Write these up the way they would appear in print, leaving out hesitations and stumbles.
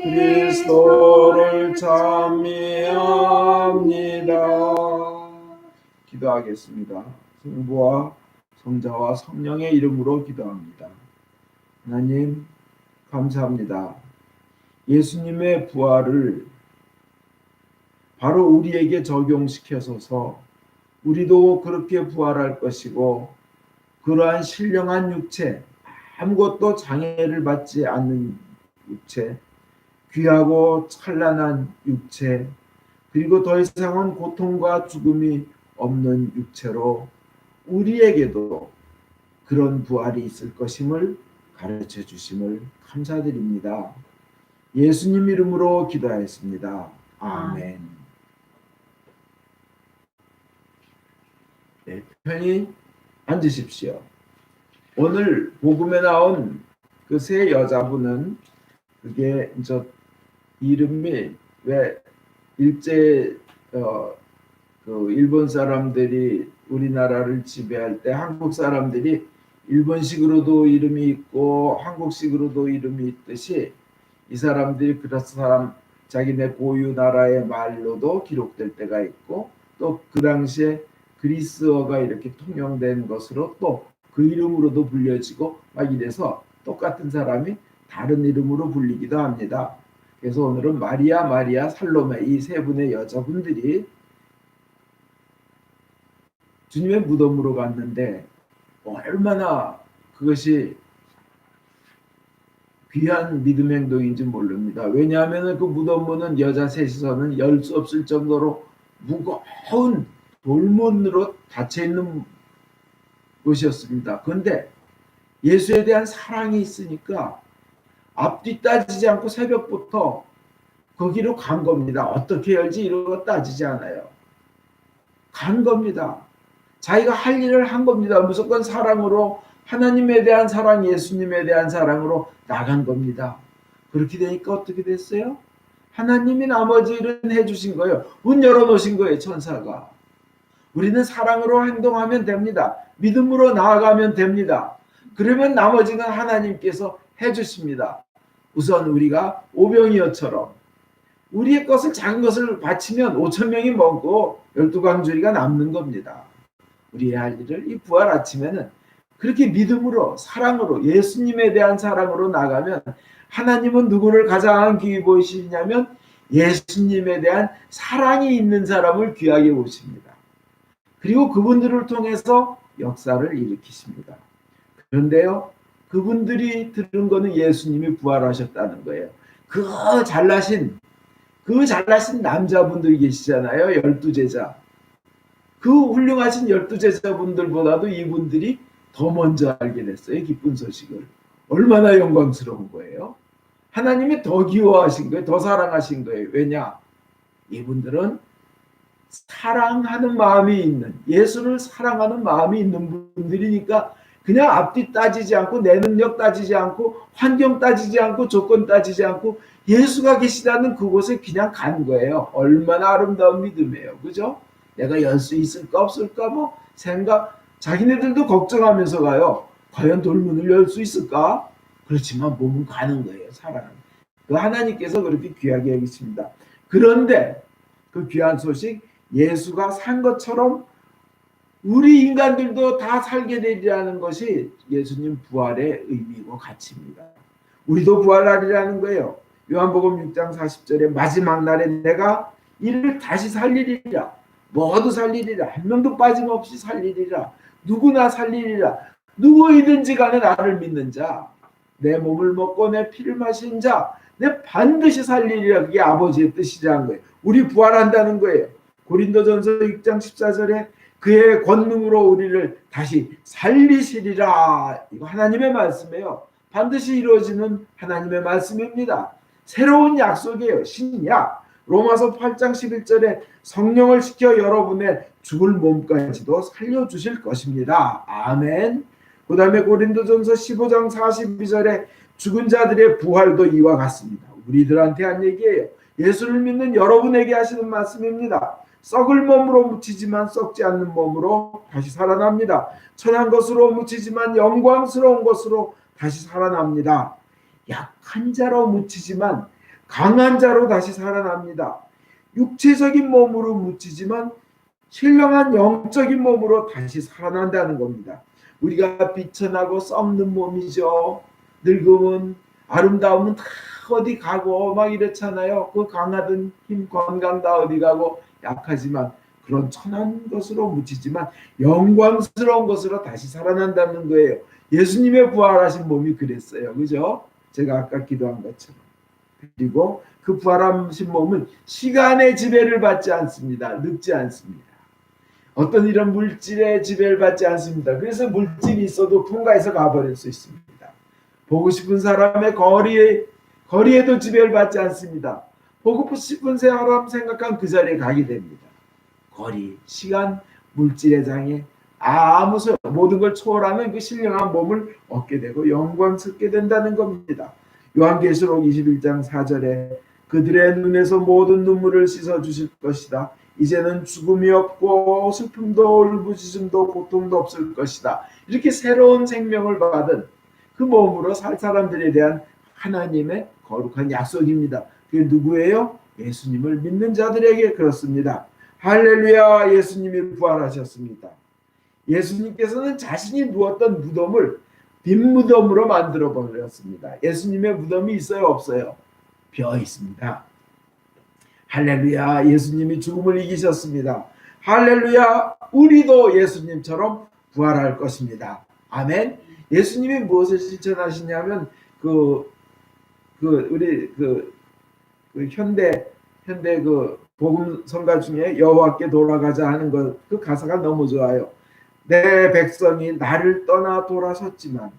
그리스도를 찬미합니다. 기도하겠습니다. 성부와 성자와 성령의 이름으로 기도합니다. 하나님 감사합니다. 예수님의 부활을 바로 우리에게 적용시켜서서 우리도 그렇게 부활할 것이고, 그러한 신령한 육체, 아무것도 장애를 받지 않는 육체, 귀하고 찬란한 육체, 그리고 더 이상은 고통과 죽음이 없는 육체로 우리에게도 그런 부활이 있을 것임을 가르쳐 주심을 감사드립니다. 예수님 이름으로 기도하였습니다. 아멘. 네, 편히 앉으십시오. 오늘 복음에 나온 그 세 여자분은, 그게 이름이 왜 일제 그 일본 사람들이 우리나라를 지배할 때 한국 사람들이 일본식으로도 이름이 있고 한국식으로도 이름이 있듯이, 이 사람들이 그 사람 자기네 고유 나라의 말로도 기록될 때가 있고, 또 그 당시에 그리스어가 이렇게 통용된 것으로 또 그 이름으로도 불려지고 막 이래서 똑같은 사람이 다른 이름으로 불리기도 합니다. 그래서 오늘은 마리아, 마리아, 살로메 이 세 분의 여자분들이 주님의 무덤으로 갔는데 얼마나 그것이 귀한 믿음 행동인지 모릅니다. 왜냐하면 그 무덤문은 여자 셋이서는 열 수 없을 정도로 무거운 돌문으로 닫혀있는 곳이었습니다. 그런데 예수에 대한 사랑이 있으니까 앞뒤 따지지 않고 새벽부터 거기로 간 겁니다. 어떻게 열지 이런 거 따지지 않아요. 간 겁니다. 자기가 할 일을 한 겁니다. 무조건 사랑으로, 하나님에 대한 사랑, 예수님에 대한 사랑으로 나간 겁니다. 그렇게 되니까 어떻게 됐어요? 하나님이 나머지 일은 해주신 거예요. 문 열어놓으신 거예요, 천사가. 우리는 사랑으로 행동하면 됩니다. 믿음으로 나아가면 됩니다. 그러면 나머지는 하나님께서 해주십니다. 우선 우리가 오병이어처럼 우리의 것을, 작은 것을 바치면 5,000명이 먹고 12광주리가 남는 겁니다. 우리의 할 일을 이 부활 아침에는 그렇게 믿음으로, 사랑으로, 예수님에 대한 사랑으로 나가면, 하나님은 누구를 가장 귀히 보시냐면 예수님에 대한 사랑이 있는 사람을 귀하게 보십니다. 그리고 그분들을 통해서 역사를 일으키십니다. 그런데요, 그분들이 들은 거는 예수님이 부활하셨다는 거예요. 그 잘나신 남자분들이 계시잖아요. 12제자. 그 훌륭하신 12제자분들보다도 이분들이 더 먼저 알게 됐어요. 기쁜 소식을. 얼마나 영광스러운 거예요. 하나님이 더 기워하신 거예요. 더 사랑하신 거예요. 왜냐? 이분들은 사랑하는 마음이 있는, 예수를 사랑하는 마음이 있는 분들이니까 그냥 앞뒤 따지지 않고, 내 능력 따지지 않고, 환경 따지지 않고, 조건 따지지 않고 예수가 계시다는 그곳에 그냥 간 거예요. 얼마나 아름다운 믿음이에요. 그죠? 내가 열 수 있을까 없을까 뭐 생각, 자기네들도 걱정하면서 가요. 과연 돌문을 열 수 있을까? 그렇지만 몸은 가는 거예요. 사랑은. 그 하나님께서 그렇게 귀하게 여기십니다. 그런데 그 귀한 소식, 예수가 산 것처럼 우리 인간들도 다 살게 되리라는 것이 예수님 부활의 의미고 가치입니다. 우리도 부활하리라는 거예요. 요한복음 6장 40절에 마지막 날에 내가 이를 다시 살리리라. 모두 살리리라. 한 명도 빠짐없이 살리리라. 누구나 살리리라. 누구이든지 간에 나를 믿는 자, 내 몸을 먹고 내 피를 마신 자, 내 반드시 살리리라. 그게 아버지의 뜻이라는 거예요. 우리 부활한다는 거예요. 고린도전서 6장 14절에 그의 권능으로 우리를 다시 살리시리라. 이거 하나님의 말씀이에요. 반드시 이루어지는 하나님의 말씀입니다. 새로운 약속이에요. 신약. 로마서 8장 11절에 성령을 시켜 여러분의 죽을 몸까지도 살려주실 것입니다. 아멘. 그 다음에 고린도전서 15장 42절에 죽은 자들의 부활도 이와 같습니다. 우리들한테 한 얘기예요. 예수를 믿는 여러분에게 하시는 말씀입니다. 썩을 몸으로 묻히지만 썩지 않는 몸으로 다시 살아납니다. 천한 것으로 묻히지만 영광스러운 것으로 다시 살아납니다. 약한 자로 묻히지만 강한 자로 다시 살아납니다. 육체적인 몸으로 묻히지만 신령한 영적인 몸으로 다시 살아난다는 겁니다. 우리가 비천하고 썩는 몸이죠. 늙으면 아름다움은 다 어디 가고 막 이렇잖아요. 그 강하던 힘 건강 다 어디 가고 약하지만 그런 천한 것으로 묻히지만 영광스러운 것으로 다시 살아난다는 거예요. 예수님의 부활하신 몸이 그랬어요. 그죠? 제가 아까 기도한 것처럼. 그리고 그 부활하신 몸은 시간의 지배를 받지 않습니다. 늙지 않습니다. 어떤 이런 물질의 지배를 받지 않습니다. 그래서 물질이 있어도 통과해서 가버릴 수 있습니다. 보고 싶은 사람의 거리에도 지배를 받지 않습니다. 보고 싶은 사람 생각한 그 자리에 가게 됩니다. 거리, 시간, 물질의 장애 아무 소용 모든 걸 초월하는 그 신령한 몸을 얻게 되고 영광스럽게 된다는 겁니다. 요한계시록 21장 4절에 그들의 눈에서 모든 눈물을 씻어주실 것이다. 이제는 죽음이 없고 슬픔도 울부짖음도 고통도 없을 것이다. 이렇게 새로운 생명을 받은 그 몸으로 살 사람들에 대한 하나님의 거룩한 약속입니다. 그게 누구예요? 예수님을 믿는 자들에게 그렇습니다. 할렐루야. 예수님이 부활하셨습니다. 예수님께서는 자신이 누웠던 무덤을 빈 무덤으로 만들어 버렸습니다. 예수님의 무덤이 있어요? 없어요? 비어 있습니다. 할렐루야. 예수님이 죽음을 이기셨습니다. 할렐루야. 우리도 예수님처럼 부활할 것입니다. 아멘. 예수님이 무엇을 실천하시냐면 우리 현대 복음 성가 중에 여호와께 돌아가자 하는 그 가사가 너무 좋아요. 내 백성이 나를 떠나 돌아섰지만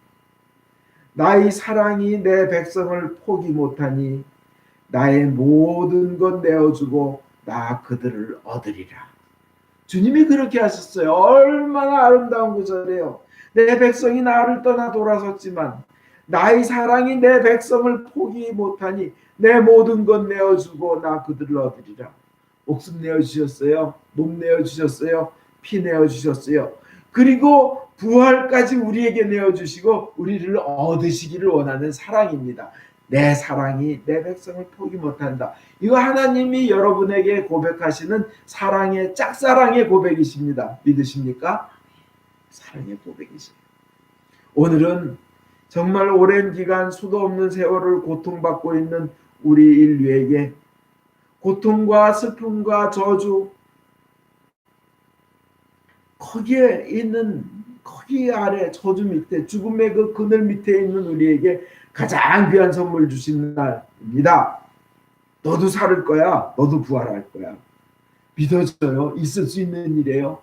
나의 사랑이 내 백성을 포기 못하니 나의 모든 것 내어주고 나 그들을 얻으리라. 주님이 그렇게 하셨어요. 얼마나 아름다운 구절이에요. 내 백성이 나를 떠나 돌아섰지만 나의 사랑이 내 백성을 포기 못하니 내 모든 것 내어주고 나 그들을 얻으리라. 목숨 내어주셨어요. 몸 내어주셨어요. 피 내어주셨어요. 그리고 부활까지 우리에게 내어주시고 우리를 얻으시기를 원하는 사랑입니다. 내 사랑이 내 백성을 포기 못한다. 이거 하나님이 여러분에게 고백하시는 사랑의 짝사랑의 고백이십니다. 믿으십니까? 사랑의 고백이시죠. 오늘은 정말 오랜 기간 수도 없는 세월을 고통받고 있는 우리 인류에게 고통과 슬픔과 저주 거기 아래 저주 밑에 죽음의 그 그늘 밑에 있는 우리에게 가장 귀한 선물 주신 날입니다. 너도 살을 거야. 너도 부활할 거야. 믿어져요. 있을 수 있는 일이에요.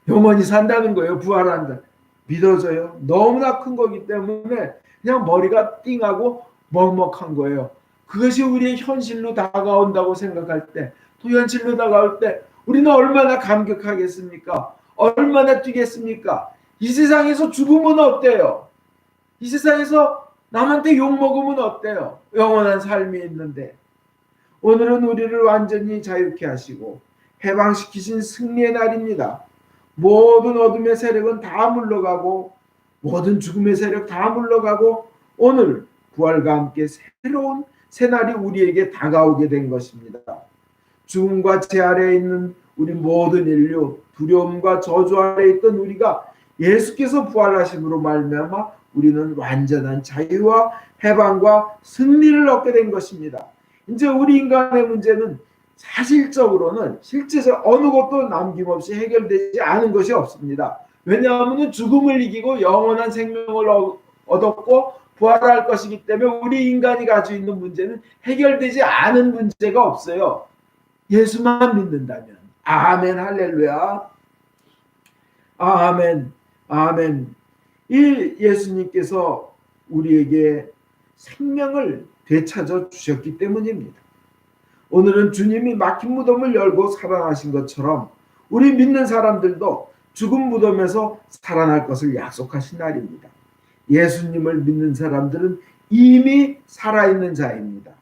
영원히 산다는 거예요. 부활한다. 믿어져요. 너무나 큰 거기 때문에 그냥 머리가 띵하고 먹먹한 거예요. 그것이 우리의 현실로 다가온다고 생각할 때, 또 현실로 다가올 때 우리는 얼마나 감격하겠습니까? 얼마나 뛰겠습니까? 이 세상에서 죽으면 어때요? 이 세상에서 남한테 욕먹으면 어때요? 영원한 삶이 있는데. 오늘은 우리를 완전히 자유케 하시고 해방시키신 승리의 날입니다. 모든 어둠의 세력은 다 물러가고 모든 죽음의 세력 다 물러가고 오늘 부활과 함께 새로운 새날이 우리에게 다가오게 된 것입니다. 죽음과 죄 아래에 있는 우리 모든 인류, 두려움과 저주 아래에 있던 우리가 예수께서 부활하심으로 말미암아 우리는 완전한 자유와 해방과 승리를 얻게 된 것입니다. 이제 우리 인간의 문제는 사실적으로는 실제적 어느 것도 남김없이 해결되지 않은 것이 없습니다. 왜냐하면 죽음을 이기고 영원한 생명을 얻었고 부활할 것이기 때문에 우리 인간이 가지고 있는 문제는 해결되지 않은 문제가 없어요. 예수만 믿는다면. 아멘. 할렐루야. 아멘. 아멘. 이 예수님께서 우리에게 생명을 되찾아 주셨기 때문입니다. 오늘은 주님이 막힌 무덤을 열고 살아나신 것처럼 우리 믿는 사람들도 죽은 무덤에서 살아날 것을 약속하신 날입니다. 예수님을 믿는 사람들은 이미 살아있는 자입니다.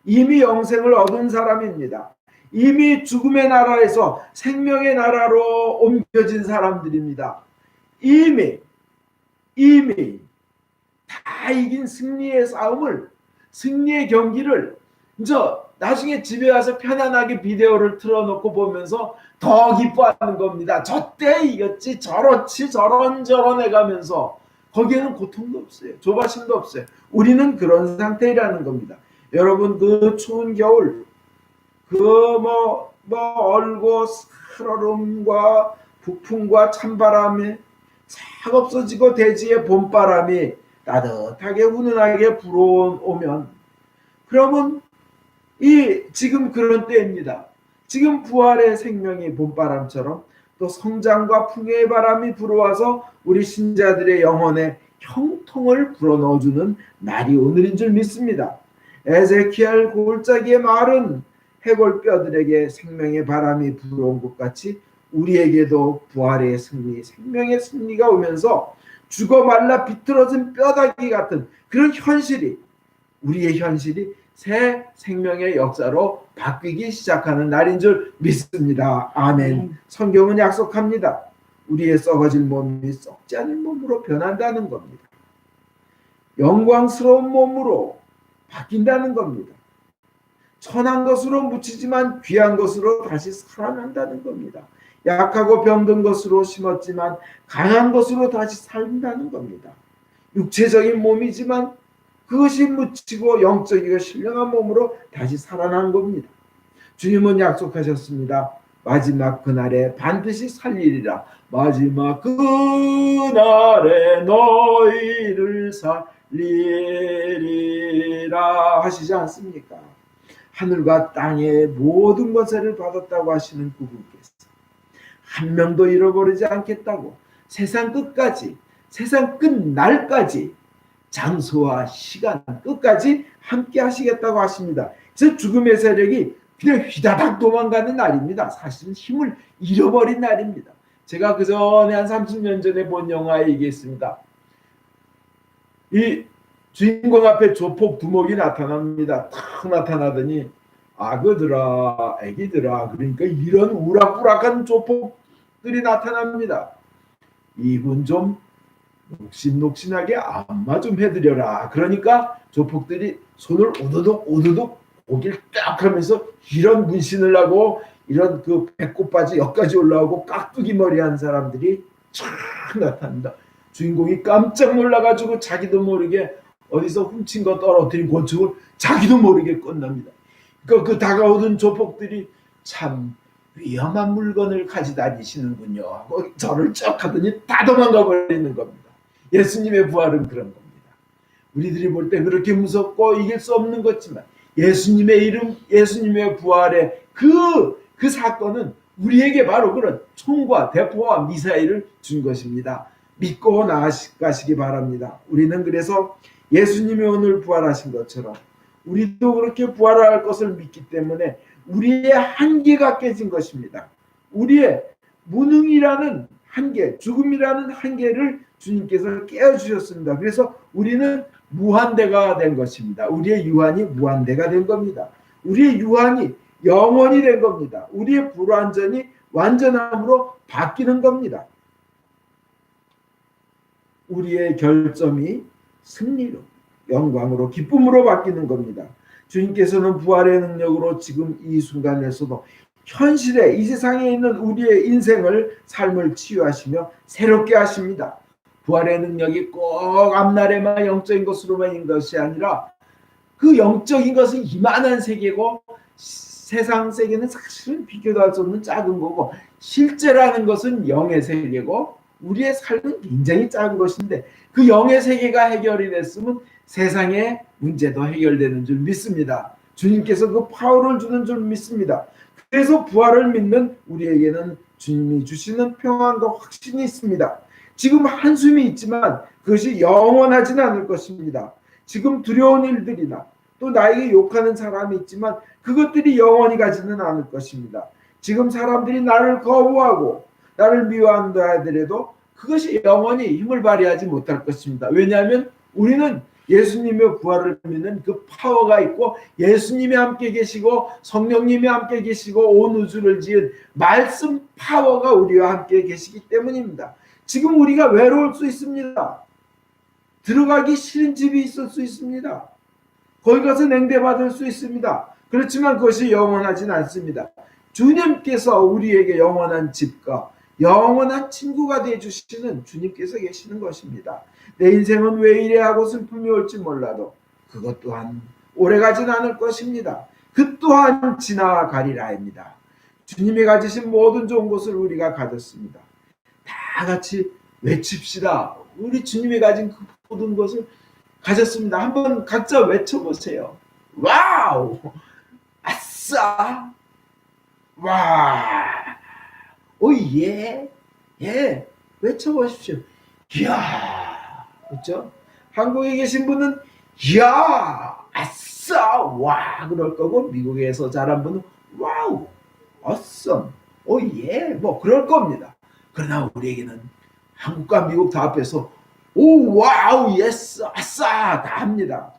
이미 영생을 얻은 사람입니다. 이미 죽음의 나라에서 생명의 나라로 옮겨진 사람들입니다. 이미 다 이긴 승리의 싸움을 승리의 경기를 이제 나중에 집에 와서 편안하게 비디오를 틀어놓고 보면서 더 기뻐하는 겁니다. 저때 이겼지, 저렇지, 저런 해가면서 거기에는 고통도 없어요. 조바심도 없어요. 우리는 그런 상태라는 겁니다. 여러분, 그 추운 겨울, 얼고 살얼음과 북풍과 찬바람에 싹 없어지고 대지의 봄바람이 따뜻하게 훈훈하게 불어오면, 그러면 지금 그런 때입니다. 지금 부활의 생명이 봄바람처럼 또 성장과 풍요의 바람이 불어와서 우리 신자들의 영혼에 형통을 불어넣어주는 날이 오늘인 줄 믿습니다. 에제키엘 골짜기의 마른 해골뼈들에게 생명의 바람이 불어온 것 같이 우리에게도 부활의 승리, 생명의 승리가 오면서 죽어 말라 비틀어진 뼈다귀 같은 그런 현실이, 우리의 현실이 새 생명의 역사로 바뀌기 시작하는 날인 줄 믿습니다. 아멘. 성경은 약속합니다. 우리의 썩어질 몸이 썩지 않은 몸으로 변한다는 겁니다. 영광스러운 몸으로 바뀐다는 겁니다. 천한 것으로 묻히지만 귀한 것으로 다시 살아난다는 겁니다. 약하고 병든 것으로 심었지만 강한 것으로 다시 살린다는 겁니다. 육체적인 몸이지만 그것이 묻히고 영적이고 신령한 몸으로 다시 살아난 겁니다. 주님은 약속하셨습니다. 마지막 그날에 반드시 살리리라. 마지막 그날에 너희를 살리리라 하시지 않습니까? 하늘과 땅의 모든 권세를 받았다고 하시는 그분께서 한 명도 잃어버리지 않겠다고 세상 끝까지, 세상 끝날까지, 장소와 시간 끝까지 함께 하시겠다고 하십니다. 그래서 죽음의 세력이 그냥 휘다닥 도망가는 날입니다. 사실은 힘을 잃어버린 날입니다. 제가 그 전에 한 30년 전에 본 영화에 얘기했습니다. 이 주인공 앞에 조폭 두목이 나타납니다. 탁 나타나더니 아그들아, 애기들아, 그러니까 이런 우락부락한 조폭들이 나타납니다. 이분 좀 녹신녹신하게 안마 좀 해드려라. 그러니까 조폭들이 손을 오도독 고기를 딱 하면서 이런 문신을 하고 이런 그 배꼽바지 여기까지 올라오고 깍두기 머리 한 사람들이 쫙 나타납니다. 주인공이 깜짝 놀라가지고 자기도 모르게 어디서 훔친 거 떨어뜨린 권총을 자기도 모르게 끝납니다. 그러니까 그 다가오던 조폭들이 참 위험한 물건을 가지 다니시는군요 하고 저를 쩍 하더니 다 도망가 버리는 겁니다. 예수님의 부활은 그런 겁니다. 우리들이 볼 때 그렇게 무섭고 이길 수 없는 것지만 예수님의 이름, 예수님의 부활의 그 사건은 우리에게 바로 그런 총과 대포와 미사일을 준 것입니다. 믿고 나아가시기 바랍니다. 우리는 그래서 예수님이 오늘 부활하신 것처럼 우리도 그렇게 부활할 것을 믿기 때문에 우리의 한계가 깨진 것입니다. 우리의 무능이라는 한계, 죽음이라는 한계를 주님께서 깨워주셨습니다. 그래서 우리는 무한대가 된 것입니다. 우리의 유한이 무한대가 된 겁니다. 우리의 유한이 영원이 된 겁니다. 우리의 불완전이 완전함으로 바뀌는 겁니다. 우리의 결점이 승리로, 영광으로, 기쁨으로 바뀌는 겁니다. 주님께서는 부활의 능력으로 지금 이 순간에서도 현실에 이 세상에 있는 우리의 인생을, 삶을 치유하시며 새롭게 하십니다. 부활의 능력이 꼭 앞날에만 영적인 것으로만 있는 것이 아니라 그 영적인 것은 이만한 세계고 세상 세계는 사실은 비교도 할 수 없는 작은 거고 실제라는 것은 영의 세계고 우리의 삶은 굉장히 작은 것인데 그 영의 세계가 해결이 됐으면 세상의 문제도 해결되는 줄 믿습니다. 주님께서 그 파워를 주는 줄 믿습니다. 그래서 부활을 믿는 우리에게는 주님이 주시는 평안과 확신이 있습니다. 지금 한숨이 있지만 그것이 영원하지는 않을 것입니다. 지금 두려운 일들이나 또 나에게 욕하는 사람이 있지만 그것들이 영원히 가지는 않을 것입니다. 지금 사람들이 나를 거부하고 나를 미워한다 하더라도 그것이 영원히 힘을 발휘하지 못할 것입니다. 왜냐하면 우리는 예수님의 부활을 믿는 그 파워가 있고 예수님이 함께 계시고 성령님이 함께 계시고 온 우주를 지은 말씀 파워가 우리와 함께 계시기 때문입니다. 지금 우리가 외로울 수 있습니다. 들어가기 싫은 집이 있을 수 있습니다. 거기 가서 냉대받을 수 있습니다. 그렇지만 그것이 영원하진 않습니다. 주님께서 우리에게 영원한 집과 영원한 친구가 되어주시는 주님께서 계시는 것입니다. 내 인생은 왜 이래 하고 슬픔이 올지 몰라도 그것 또한 오래가진 않을 것입니다. 그 또한 지나가리라입니다. 주님이 가지신 모든 좋은 것을 우리가 가졌습니다. 다 같이 외칩시다. 우리 주님이 가진 그 모든 것을 가졌습니다. 한번 각자 외쳐보세요. 와우! 아싸! 와! 오예! 예! 외쳐보십시오. 이야! 그렇죠? 한국에 계신 분은 이야! 아싸! 와! 그럴 거고, 미국에서 자란 분은 와우! awesome! 오예! 뭐 그럴 겁니다. 그러나 우리에게는 한국과 미국 다 합해서 오 와우 예스 아싸 다 합니다.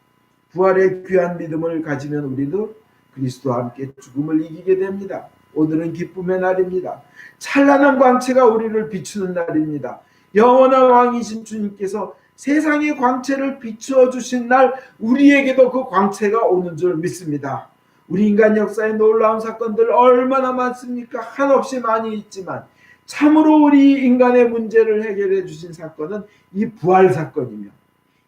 부활의 귀한 믿음을 가지면 우리도 그리스도와 함께 죽음을 이기게 됩니다. 오늘은 기쁨의 날입니다. 찬란한 광채가 우리를 비추는 날입니다. 영원한 왕이신 주님께서 세상의 광채를 비추어 주신 날 우리에게도 그 광채가 오는 줄 믿습니다. 우리 인간 역사의 놀라운 사건들 얼마나 많습니까? 한없이 많이 있지만 참으로 우리 인간의 문제를 해결해 주신 사건은 이 부활 사건이며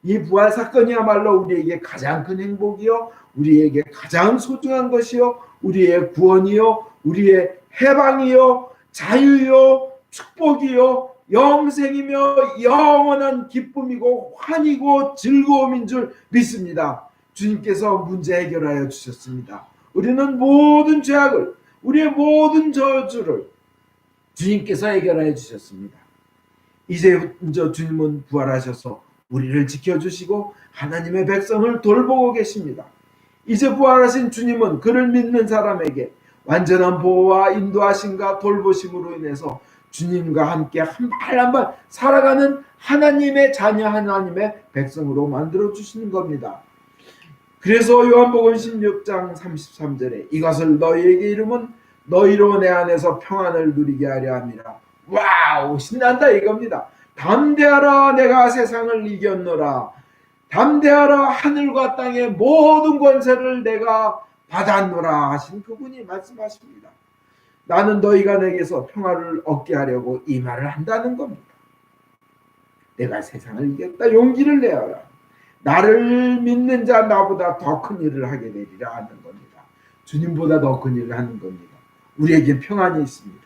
이 부활 사건이야말로 우리에게 가장 큰 행복이요 우리에게 가장 소중한 것이요 우리의 구원이요 우리의 해방이요 자유요 축복이요 영생이며 영원한 기쁨이고 환희고 즐거움인 줄 믿습니다. 주님께서 문제 해결하여 주셨습니다. 우리는 모든 죄악을 우리의 모든 저주를 주님께서 해결하여 주셨습니다. 이제 주님은 부활하셔서 우리를 지켜주시고 하나님의 백성을 돌보고 계십니다. 이제 부활하신 주님은 그를 믿는 사람에게 완전한 보호와 인도하심과 돌보심으로 인해서 주님과 함께 한 발 한 발 살아가는 하나님의 자녀 하나님의 백성으로 만들어 주시는 겁니다. 그래서 요한복음 16장 33절에 이것을 너희에게 이름은 너희로 내 안에서 평안을 누리게 하려 함이라. 와우 신난다 이겁니다. 담대하라 내가 세상을 이겼노라. 담대하라 하늘과 땅의 모든 권세를 내가 받았노라 하신 그분이 말씀하십니다. 나는 너희가 내게서 평화를 얻게 하려고 이 말을 한다는 겁니다. 내가 세상을 이겼다 용기를 내어라. 나를 믿는 자 나보다 더 큰 일을 하게 되리라 하는 겁니다. 주님보다 더 큰 일을 하는 겁니다. 우리에게 평안이 있습니다.